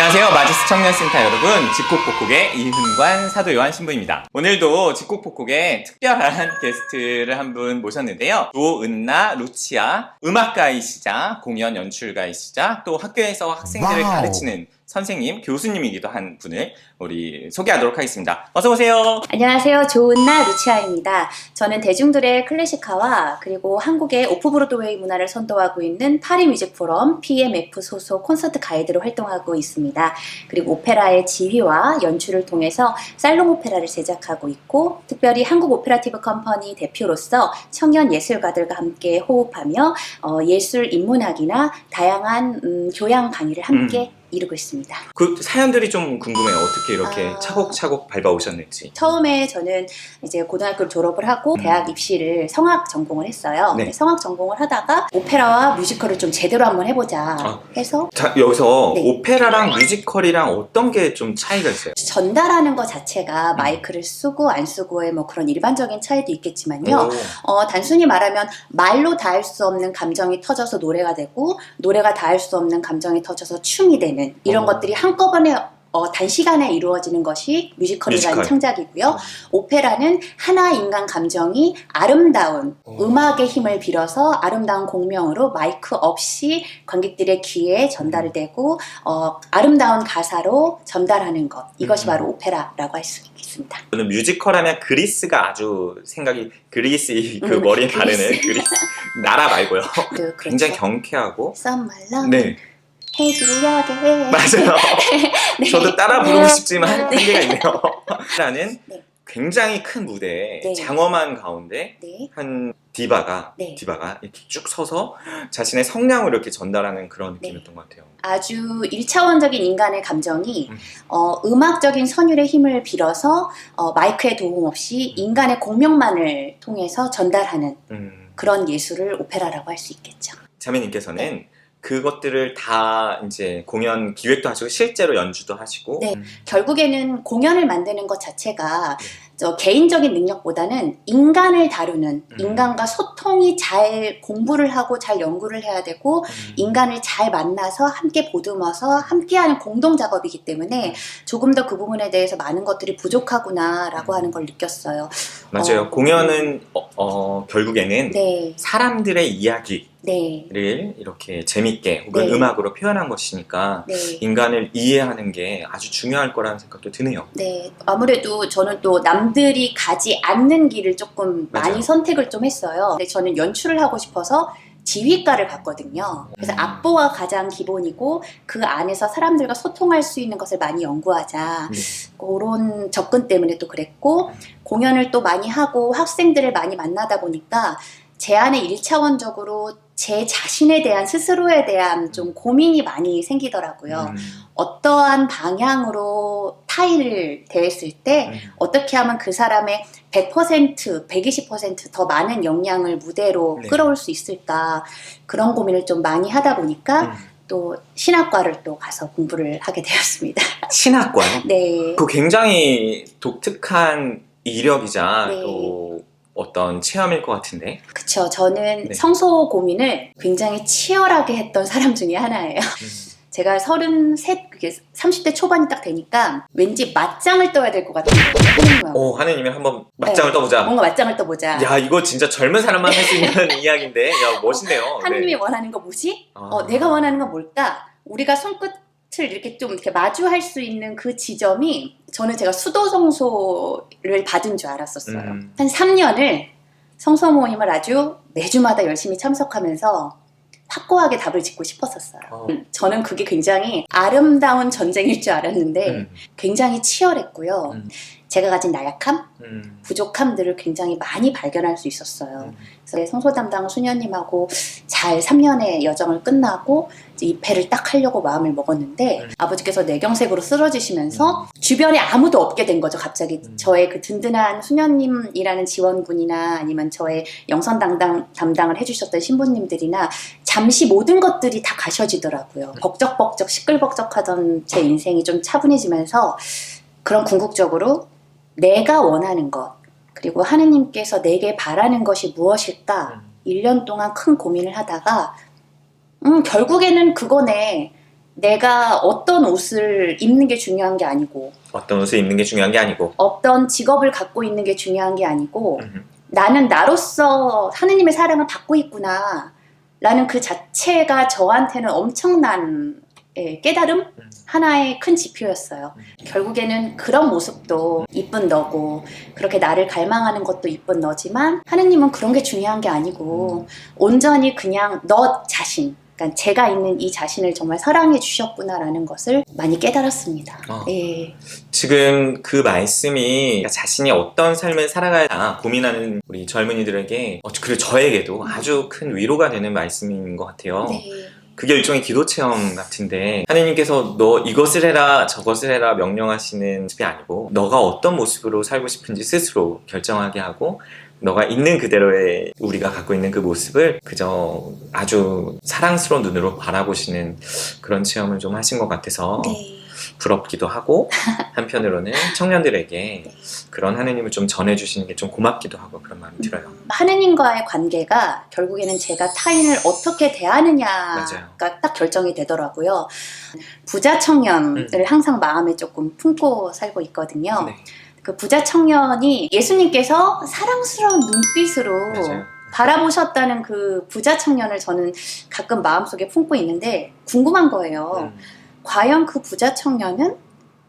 안녕하세요. 마지스 청년센터 여러분, 집콕복콕의 이흥관 사도요한 신부입니다. 오늘도 집콕복콕에 특별한 게스트를 한 분 모셨는데요. 조은나 루치아, 음악가이시자 공연 연출가이시자 또 학교에서 학생들을 가르치는 선생님, 교수님이기도 한 분을 우리 소개하도록 하겠습니다. 어서 오세요. 안녕하세요. 조은나 루치아입니다. 저는 대중들의 클래식화와 그리고 한국의 오프 브로드웨이 문화를 선도하고 있는 파리 뮤직 포럼 PMF 소속 콘서트 가이드로 활동하고 있습니다. 그리고 오페라의 지휘와 연출을 통해서 살롱 오페라를 제작하고 있고, 특별히 한국 오페라티브 컴퍼니 대표로서 청년 예술가들과 함께 호흡하며 예술 인문학이나 다양한 교양 강의를 함께 이루고 있습니다. 그 사연들이 좀 궁금해요. 어떻게 이렇게 차곡차곡 밟아오셨는지. 처음에 저는 이제 고등학교를 졸업을 하고 대학 입시를 성악 전공을 했어요. 네. 성악 전공을 하다가 오페라와 뮤지컬을 좀 제대로 한번 해보자 해서 자, 여기서 네. 오페라랑 뮤지컬이랑 어떤 게 좀 차이가 있어요? 전달하는 것 자체가 마이크를 쓰고 안 쓰고의 뭐 그런 일반적인 차이도 있겠지만요. 단순히 말하면 말로 닿을 수 없는 감정이 터져서 노래가 되고, 노래가 닿을 수 없는 감정이 터져서 춤이 되는 이런 것들이 한꺼번에 단시간에 이루어지는 것이 뮤지컬이라는 창작이고요. 오페라는 하나 인간 감정이 아름다운 음악의 힘을 빌어서 아름다운 공명으로 마이크 없이 관객들의 귀에 전달되고 아름다운 가사로 전달하는 것, 이것이 바로 오페라라고 할 수 있습니다. 저는 뮤지컬 하면 그리스가 아주 생각이, 그리스 그 머리에 바르는 그리스 나라 말고요. 그렇죠. 굉장히 경쾌하고 썸말러 네. 해주려게 맞아요. 네. 저도 따라 부르고 싶지만 네. 한계가 있네요. 라는 네. 굉장히 큰 무대에 네. 장엄한 가운데 네. 한 디바가 이렇게 쭉 서서 자신의 성량을 이렇게 전달하는 그런 느낌이었던 것 같아요. 아주 1차원적인 인간의 감정이 음악적인 선율의 힘을 빌어서 마이크의 도움 없이 인간의 공명만을 통해서 전달하는 그런 예술을 오페라라고 할 수 있겠죠. 자매님께서는 그것들을 다 이제 공연 기획도 하시고 실제로 연주도 하시고 결국에는 공연을 만드는 것 자체가 개인적인 능력보다는 인간을 다루는, 인간과 소통이 잘 공부를 하고 잘 연구를 해야 되고 인간을 잘 만나서 함께 보듬어서 함께하는 공동 작업이기 때문에 조금 더 그 부분에 대해서 많은 것들이 부족하구나 라고 하는 걸 느꼈어요. 맞아요. 공연은 결국에는 네. 사람들의 이야기 네. 를 이렇게 재밌게 혹은 네. 음악으로 표현한 것이니까 네. 인간을 이해하는 게 아주 중요할 거라는 생각도 드네요. 네, 아무래도 저는 또 남들이 가지 않는 길을 조금 많이 선택을 좀 했어요. 근데 저는 연출을 하고 싶어서 지휘과를 갔거든요. 그래서 악보가 가장 기본이고 그 안에서 사람들과 소통할 수 있는 것을 많이 연구하자. 그런 접근 때문에 또 그랬고, 공연을 또 많이 하고 학생들을 많이 만나다 보니까 제 안에 1차원적으로 제 자신에 대한, 스스로에 대한 좀 고민이 많이 생기더라고요. 어떠한 방향으로 타인을 대했을 때 어떻게 하면 그 사람의 100%, 120% 더 많은 역량을 무대로 끌어올 수 있을까, 그런 고민을 좀 많이 하다 보니까 또 신학과를 또 가서 공부를 하게 되었습니다. 신학과요? 네. 그 굉장히 독특한 이력이자 네. 또 어떤 체험일 것 같은데. 그쵸. 저는 성소 고민을 굉장히 치열하게 했던 사람 중에 하나예요. 제가 33, 30대 초반이 딱 되니까 왠지 맞짱을 떠야 될 것 같은 거예요. 하느님이 한번 맞짱을 떠보자. 뭔가 맞짱을 떠보자. 야, 이거 진짜 젊은 사람만 할 수 있는 이야기인데, 야, 멋있네요. 하느님이 원하는 거 뭐지? 내가 원하는 건 뭘까? 우리가 손끝을 이렇게 좀 이렇게 마주할 수 있는 그 지점이, 저는 제가 수도 성소를 받은 줄 알았었어요. 한 3년을 성소 모임을 아주 매주마다 열심히 참석하면서 확고하게 답을 짓고 싶었었어요. 저는 그게 굉장히 아름다운 전쟁일 줄 알았는데 굉장히 치열했고요. 제가 가진 나약함, 부족함들을 굉장히 많이 발견할 수 있었어요. 그래서 성소 담당 수녀님하고 잘 3년의 여정을 끝나고 입회를 딱 하려고 마음을 먹었는데 아버지께서 뇌경색으로 쓰러지시면서 주변에 아무도 없게 된 거죠. 갑자기 저의 그 든든한 수녀님이라는 지원군이나 아니면 저의 영선 담당을 해주셨던 신부님들이나 잠시 모든 것들이 다 가셔지더라고요. 벅적벅적 시끌벅적하던 제 인생이 좀 차분해지면서 그런 궁극적으로 내가 원하는 것, 그리고 하느님께서 내게 바라는 것이 무엇일까 1년 동안 큰 고민을 하다가 결국에는 그거네. 내가 어떤 옷을 입는 게 중요한 게 아니고 어떤 옷을 입는 게 중요한 게 아니고 어떤 직업을 갖고 있는 게 중요한 게 아니고 나는 나로서 하느님의 사랑을 받고 있구나 라는 그 자체가 저한테는 엄청난 깨달음? 하나의 큰 지표였어요. 결국에는 그런 모습도 이쁜 너고 그렇게 나를 갈망하는 것도 이쁜 너지만 하느님은 그런 게 중요한 게 아니고 온전히 그냥 너 자신, 그러니까 제가 있는 이 자신을 정말 사랑해 주셨구나라는 것을 많이 깨달았습니다. 예. 지금 그 말씀이 자신이 어떤 삶을 살아가야 고민하는 우리 젊은이들에게 그리고 저에게도 아주 큰 위로가 되는 말씀인 것 같아요. 네. 그게 일종의 기도 체험 같은데 하나님께서 너 이것을 해라 저것을 해라 명령하시는 모습이 아니고 너가 어떤 모습으로 살고 싶은지 스스로 결정하게 하고 너가 있는 그대로의 우리가 갖고 있는 그 모습을 그저 아주 사랑스러운 눈으로 바라보시는 그런 체험을 좀 하신 것 같아서 네. 부럽기도 하고 한편으로는 청년들에게 그런 하느님을 좀 전해주시는 게 좀 고맙기도 하고 그런 마음이 들어요. 하느님과의 관계가 결국에는 제가 타인을 어떻게 대하느냐가 딱 결정이 되더라고요. 부자 청년을 항상 마음에 조금 품고 살고 있거든요. 네. 그 부자 청년이 예수님께서 사랑스러운 눈빛으로 바라보셨다는 그 부자 청년을 저는 가끔 마음속에 품고 있는데 궁금한 거예요. 과연 그 부자 청년은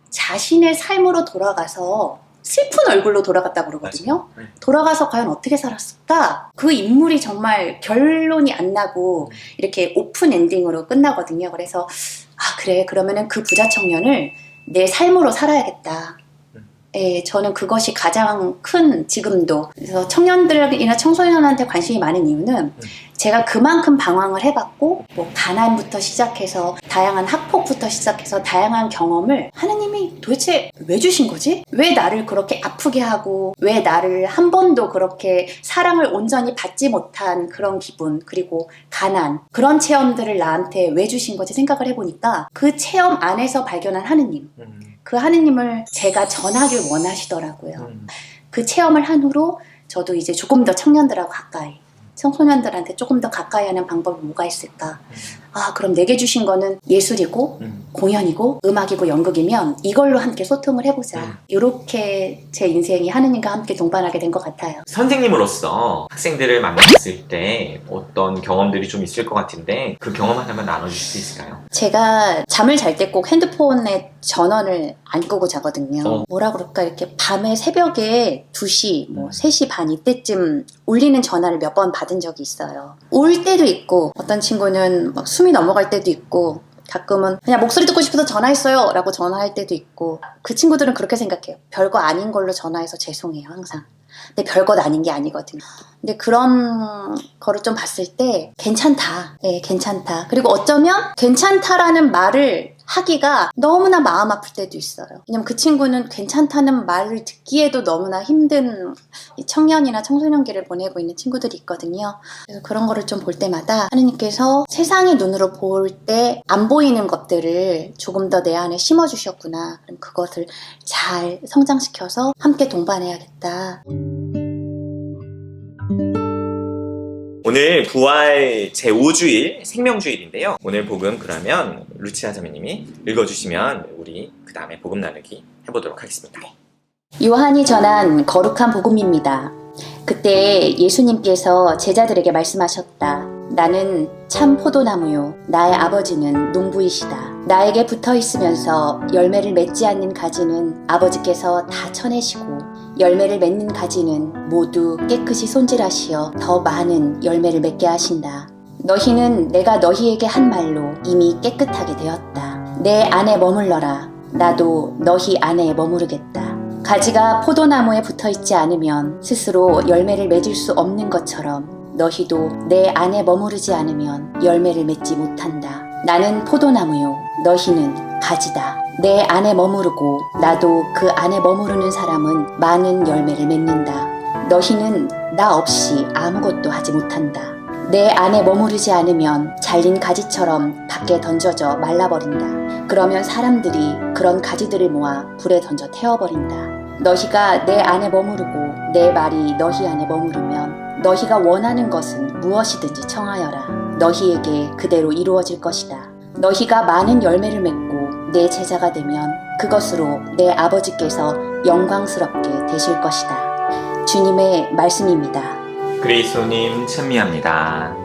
자신의 삶으로 돌아가서 슬픈 얼굴로 돌아갔다고 그러거든요. 돌아가서 과연 어떻게 살았을까? 그 인물이 정말 결론이 안 나고 이렇게 오픈 엔딩으로 끝나거든요. 그래서 그래 그러면은 그 부자 청년을 내 삶으로 살아야겠다. 예, 저는 그것이 가장 큰 지금도 그래서 청년들이나 청소년한테 관심이 많은 이유는 제가 그만큼 방황을 해봤고 뭐 가난부터 시작해서 다양한 학폭부터 시작해서 다양한 경험을 하느님이 도대체 왜 주신 거지? 왜 나를 그렇게 아프게 하고 왜 나를 한 번도 그렇게 사랑을 온전히 받지 못한 그런 기분 그리고 가난 그런 체험들을 나한테 왜 주신 거지 생각을 해보니까 그 체험 안에서 발견한 하느님 그 하느님을 제가 전하길 원하시더라고요. 그 체험을 한 후로 저도 이제 조금 더 청년들하고 가까이 청소년들한테 조금 더 가까이 하는 방법이 뭐가 있을까? 그럼 내게 주신 거는 예술이고 공연이고 음악이고 연극이면 이걸로 함께 소통을 해보자. 이렇게 제 인생이 하느님과 함께 동반하게 된 것 같아요. 선생님으로서 학생들을 만났을 때 어떤 경험들이 좀 있을 것 같은데 그 경험 하나만 나눠주실 수 있을까요? 제가 잠을 잘 때 꼭 핸드폰에 전원을 안 끄고 자거든요. 뭐라 그럴까 이렇게 밤에 새벽에 2시, 뭐 3시 반 이때쯤 울리는 전화를 몇 번 받은 적이 있어요. 울 때도 있고 어떤 친구는 막 숨이 넘어갈 때도 있고 가끔은 그냥 목소리 듣고 싶어서 전화했어요 라고 전화할 때도 있고 그 친구들은 그렇게 생각해요. 별거 아닌 걸로 전화해서 죄송해요 항상. 근데 별것 아닌 게 아니거든요. 근데 그런 거를 좀 봤을 때 괜찮다. 네, 괜찮다. 그리고 어쩌면 괜찮다라는 말을 하기가 너무나 마음 아플 때도 있어요. 왜냐면 그 친구는 괜찮다는 말을 듣기에도 너무나 힘든 청년이나 청소년기를 보내고 있는 친구들이 있거든요. 그래서 그런 거를 좀 볼 때마다 하느님께서 세상의 눈으로 볼 때 안 보이는 것들을 조금 더 내 안에 심어주셨구나. 그럼 그것을 잘 성장시켜서 함께 동반해야겠다. 오늘 부활 제5주일 생명주일인데요. 오늘 복음 그러면 루치아 자매님이 읽어주시면 우리 그 다음에 복음 나누기 해보도록 하겠습니다. 요한이 전한 거룩한 복음입니다. 그때 예수님께서 제자들에게 말씀하셨다. 나는 참 포도나무요. 나의 아버지는 농부이시다. 나에게 붙어 있으면서 열매를 맺지 않는 가지는 아버지께서 다 쳐내시고 열매를 맺는 가지는 모두 깨끗이 손질하시어 더 많은 열매를 맺게 하신다. 너희는 내가 너희에게 한 말로 이미 깨끗하게 되었다. 내 안에 머물러라. 나도 너희 안에 머무르겠다. 가지가 포도나무에 붙어있지 않으면 스스로 열매를 맺을 수 없는 것처럼 너희도 내 안에 머무르지 않으면 열매를 맺지 못한다. 나는 포도나무요. 너희는 가지다. 내 안에 머무르고 나도 그 안에 머무르는 사람은 많은 열매를 맺는다. 너희는 나 없이 아무것도 하지 못한다. 내 안에 머무르지 않으면 잘린 가지처럼 밖에 던져져 말라버린다. 그러면 사람들이 그런 가지들을 모아 불에 던져 태워버린다. 너희가 내 안에 머무르고 내 말이 너희 안에 머무르면 너희가 원하는 것은 무엇이든지 청하여라. 너희에게 그대로 이루어질 것이다. 너희가 많은 열매를 맺고 내 제자가 되면 그것으로 내 아버지께서 영광스럽게 되실 것이다. 주님의 말씀입니다. 그리스도님 찬미합니다.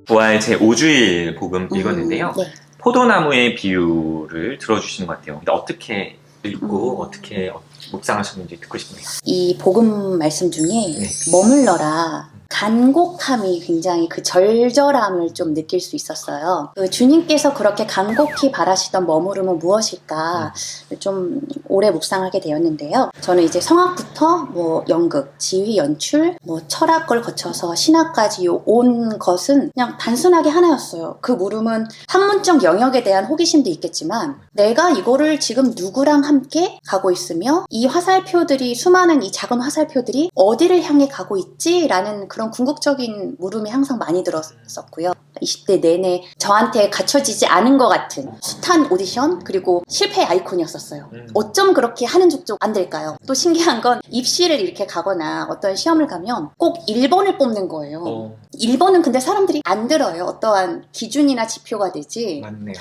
부활 제5주일 복음 읽었는데요. 네. 포도나무의 비유를 들어주시는 것 같아요. 근데 어떻게 읽고 어떻게 묵상하셨는지 듣고 싶네요. 이 복음 말씀 중에 네. 머물러라, 간곡함이 굉장히 그 절절함을 좀 느낄 수 있었어요. 그 주님께서 그렇게 간곡히 바라시던 머무름은 무엇일까 좀 오래 묵상하게 되었는데요. 저는 이제 성악부터 뭐 연극, 지휘, 연출, 뭐 철학을 거쳐서 신학까지 온 것은 그냥 단순하게 하나였어요. 그 물음은 학문적 영역에 대한 호기심도 있겠지만 내가 이거를 지금 누구랑 함께 가고 있으며 이 화살표들이, 수많은 이 작은 화살표들이 어디를 향해 가고 있지라는 그런 궁극적인 물음이 항상 많이 들었었고요. 20대 내내 저한테 갖춰지지 않은 것 같은 숱한 오디션, 그리고 실패의 아이콘이었었어요. 어쩜 그렇게 하는 족족 안 될까요? 또 신기한 건 입시를 이렇게 가거나 어떤 시험을 가면 꼭 1번을 뽑는 거예요. 1번은 근데 사람들이 안 들어요. 어떠한 기준이나 지표가 되지. 맞네요.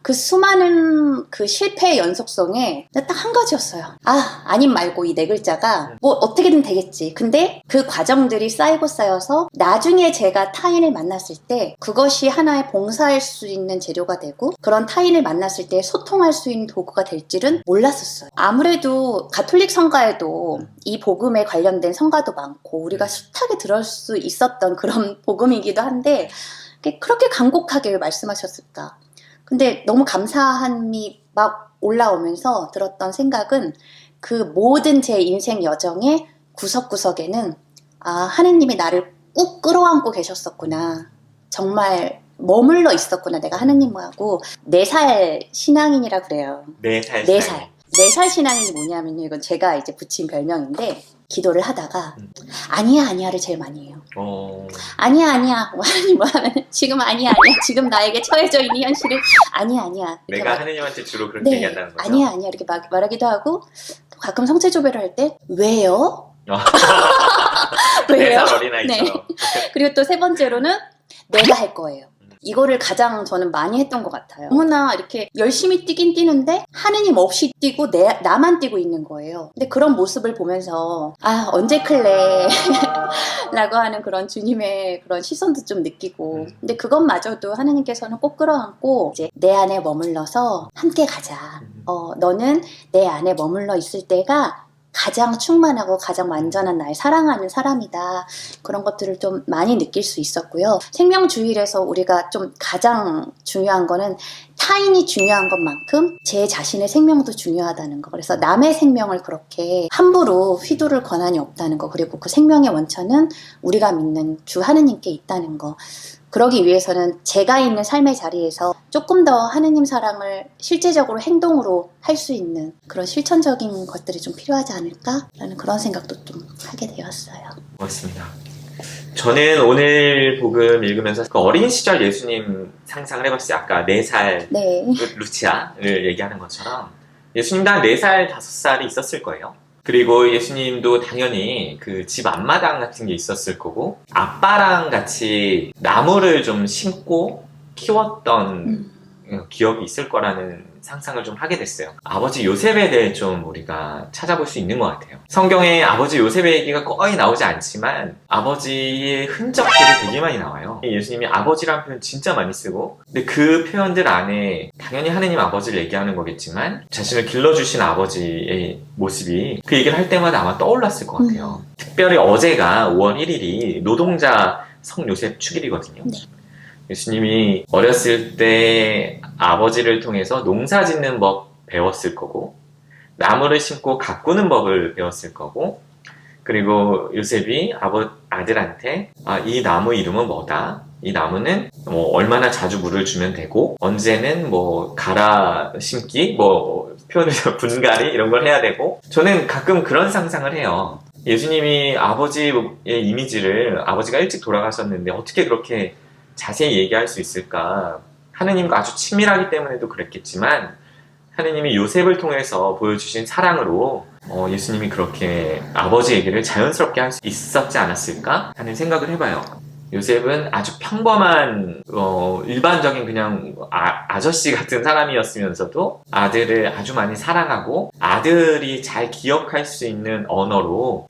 그 수많은 그 실패의 연속성에 딱 한 가지였어요. 아님 말고 이 네 글자가 뭐 어떻게든 되겠지. 근데 그 과정들이 쌓이고 쌓여서 나중에 제가 타인을 만났을 때 그것이 하나의 봉사할 수 있는 재료가 되고 그런 타인을 만났을 때 소통할 수 있는 도구가 될 줄은 몰랐었어요. 아무래도 가톨릭 성가에도 이 복음에 관련된 성가도 많고 우리가 숱하게 들을 수 있었던 그런 복음이기도 한데 그렇게 간곡하게 왜 말씀하셨을까? 근데 너무 감사함이 막 올라오면서 들었던 생각은 그 모든 제 인생 여정의 구석구석에는 하느님이 나를 꾹 끌어안고 계셨었구나. 정말 머물러 있었구나. 내가 하느님하고 4살 신앙인이라 그래요. 4살. 4살. 4살 신앙인이 뭐냐면요. 이건 제가 이제 붙인 별명인데 기도를 하다가 아니야를 제일 많이 해요. 아니야 뭐 하나님 뭐 하면 지금 아니야 지금 나에게 처해져 있는 현실을 아니야 내가 하느님한테 주로 그렇게 얘기한다는 거죠? 아니야 이렇게 말하기도 하고 또 가끔 성체조배를 할 때 왜요? 왜요? 4살 어린아이처럼. 네. 그리고 또 3번째로는 내가 할 거예요. 이거를 가장 저는 많이 했던 것 같아요. 너무나 이렇게 열심히 뛰긴 뛰는데 하느님 없이 뛰고 나만 뛰고 있는 거예요. 근데 그런 모습을 보면서 언제 클래 라고 하는 그런 주님의 그런 시선도 좀 느끼고 근데 그것마저도 하느님께서는 꼭 끌어안고 이제 내 안에 머물러서 함께 가자. 너는 내 안에 머물러 있을 때가 가장 충만하고 가장 완전한 날 사랑하는 사람이다. 그런 것들을 좀 많이 느낄 수 있었고요. 생명주일에서 우리가 좀 가장 중요한 거는 타인이 중요한 것만큼 제 자신의 생명도 중요하다는 거. 그래서 남의 생명을 그렇게 함부로 휘두를 권한이 없다는 거. 그리고 그 생명의 원천은 우리가 믿는 주 하느님께 있다는 거. 그러기 위해서는 제가 있는 삶의 자리에서 조금 더 하느님 사랑을 실제적으로 행동으로 할 수 있는 그런 실천적인 것들이 좀 필요하지 않을까라는 그런 생각도 좀 하게 되었어요. 고맙습니다. 저는 오늘 복음 읽으면서 그 어린 시절 예수님 상상을 해봤어요. 아까 4살 네. 루치아를 얘기하는 것처럼 예수님도 한 4살, 5살이 있었을 거예요. 그리고 예수님도 당연히 그 집 앞마당 같은 게 있었을 거고 아빠랑 같이 나무를 좀 심고 키웠던 기억이 있을 거라는 상상을 좀 하게 됐어요. 아버지 요셉에 대해 좀 우리가 찾아볼 수 있는 것 같아요. 성경에 아버지 요셉의 얘기가 거의 나오지 않지만 아버지의 흔적들이 되게 많이 나와요. 예수님이 아버지라는 표현 진짜 많이 쓰고 근데 그 표현들 안에 당연히 하느님 아버지를 얘기하는 거겠지만 자신을 길러주신 아버지의 모습이 그 얘기를 할 때마다 아마 떠올랐을 것 같아요. 특별히 어제가 5월 1일이 노동자 성 요셉 축일이거든요. 네. 예수님이 어렸을 때 아버지를 통해서 농사 짓는 법 배웠을 거고 나무를 심고 가꾸는 법을 배웠을 거고 그리고 요셉이 아들한테 이 나무 이름은 뭐다? 이 나무는 뭐 얼마나 자주 물을 주면 되고 언제는 뭐 갈아 심기 뭐 표현해서 분갈이 이런 걸 해야 되고 저는 가끔 그런 상상을 해요. 예수님이 아버지의 이미지를 아버지가 일찍 돌아가셨는데 어떻게 그렇게 자세히 얘기할 수 있을까? 하느님과 아주 친밀하기 때문에도 그랬겠지만 하느님이 요셉을 통해서 보여주신 사랑으로 예수님이 그렇게 아버지 얘기를 자연스럽게 할 수 있었지 않았을까 하는 생각을 해봐요. 요셉은 아주 평범한 일반적인 그냥 아저씨 같은 사람이었으면서도 아들을 아주 많이 사랑하고 아들이 잘 기억할 수 있는 언어로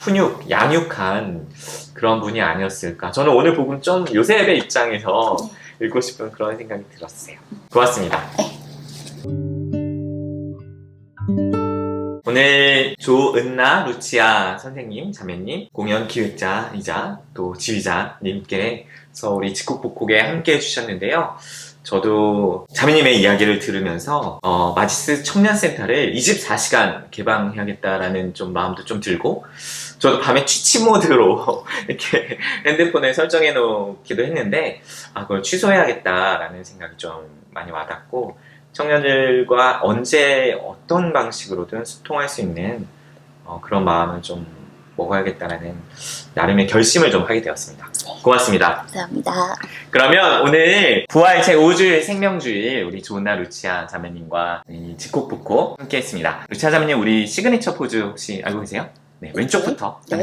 양육한 그런 분이 아니었을까. 저는 오늘 복음 좀 요셉의 입장에서 읽고 싶은 그런 생각이 들었어요. 고맙습니다. 오늘 조은나 루치아 선생님, 자매님, 공연 기획자이자 또 지휘자님께서 우리 직국복국에 함께 해주셨는데요. 저도 자매님의 이야기를 들으면서 마지스 청년센터를 24시간 개방해야겠다라는 좀 마음도 좀 들고, 저도 밤에 취침 모드로 이렇게 핸드폰에 설정해 놓기도 했는데 그걸 취소해야겠다라는 생각이 좀 많이 와닿고, 청년들과 언제 어떤 방식으로든 소통할 수 있는 그런 마음을 좀 먹어야겠다라는 나름의 결심을 좀 하게 되었습니다. 고맙습니다. 감사합니다. 그러면 오늘 부활 제5주일 생명주일 우리 조은나 루치아 자매님과 직콕복콕 함께 했습니다. 루치아 자매님, 우리 시그니처 포즈 혹시 알고 계세요? 네, 왼쪽부터. 네.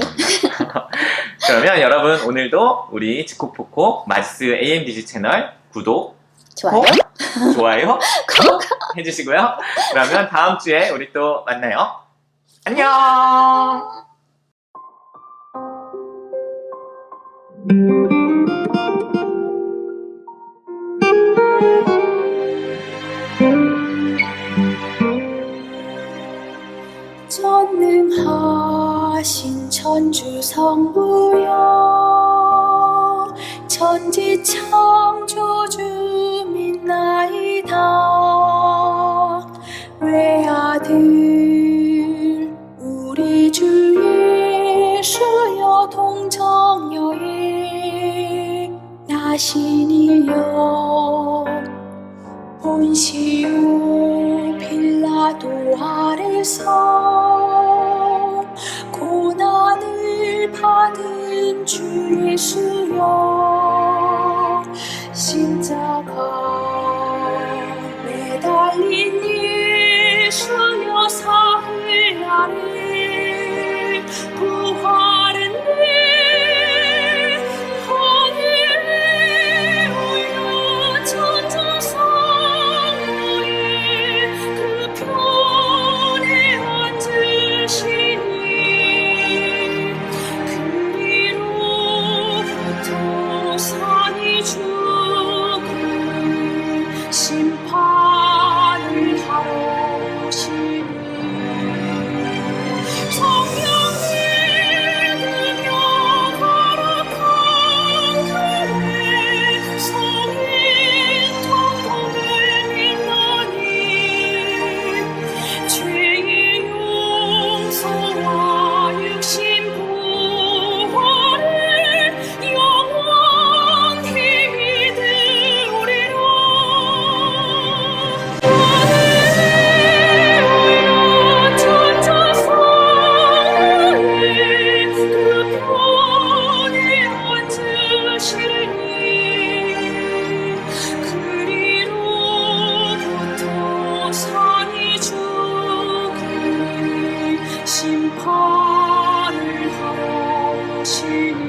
그러면 여러분, 오늘도 우리 직콕복콕 마지스 AMDG 채널 구독, 좋아요. 좋아요 해주시고요. 그러면 다음 주에 우리 또 만나요. 안녕. 전능하신 천주 성부여, 천지창조주 믿나이다. 외아들 우리 주 예수여, 동정여의 나신이여, 본시오 빌라도 아래서 고난을 받은 주 예수여, 십자가 매달린 예수여, 사흘 아래 부활은 내 하늘에 올려 천주성모의 그 편에 앉으시니, 그리로부터 산이 죽음을 심판을 하러 오시니, 성령이 들며 거룩한 그의 성인 통곡을 믿나니, 죄의 용서와 육신 부활을 영원히 믿으리라. 그리로부터 산이 죽음을 심판을 하러 오시니,